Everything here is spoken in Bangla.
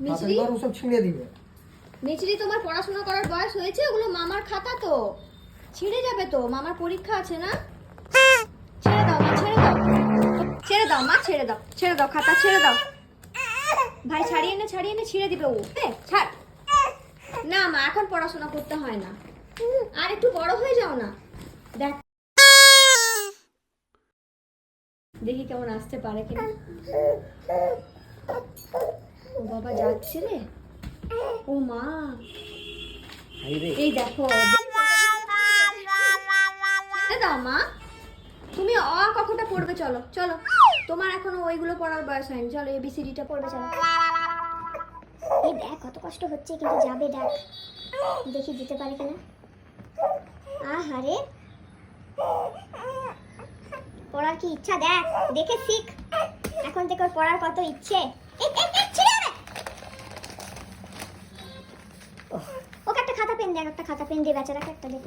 মিছরি সব ছিঁড়ে দিবে। মিছরি তোমার পড়াশোনা করার বয়স হয়েছে? ওগুলো মামার খাতা তো, ছিঁড়ে যাবে তো, মামার পরীক্ষা আছে না। ছেড়ে দাও মা, ছেড়ে দাও, ছেড়ে দাও মা, ছেড়ে দাও, ছেড়ে দাও, খাতা ছেড়ে দাও। ভাই ছাড়িয়ে নে ছিঁড়ে দিবে ও। ছাড় না মা, এখন পড়াশোনা করতে হয় না, আর একটু বড় হয়ে যাও না। দেখ দেখি কেমন আসতে পারে কিনা। ও বাবা যাচ্ছে রে, ও মা, এই দেখো। ছেড়ে দাও মা, তুমি অ কখনটা পড়বে, চলো চলো, তোমার এখনো ওইগুলো পড়ার বয়স হয়নি, চলো এবিসিডিটা পড়বে চলো। এই দেখ কত কষ্ট হচ্ছে, কিন্তু যাবে, দেখ দেখি দিতে পারে কিনা। আহারে, পড়ার কি ইচ্ছা, দেখ দেখে শিখ, এখন থেকে ওর পড়ার কত ইচ্ছে। ওকে একটা খাতা পেন দে, একটা খাতা পেন দে, বেচারাকে একটা দে।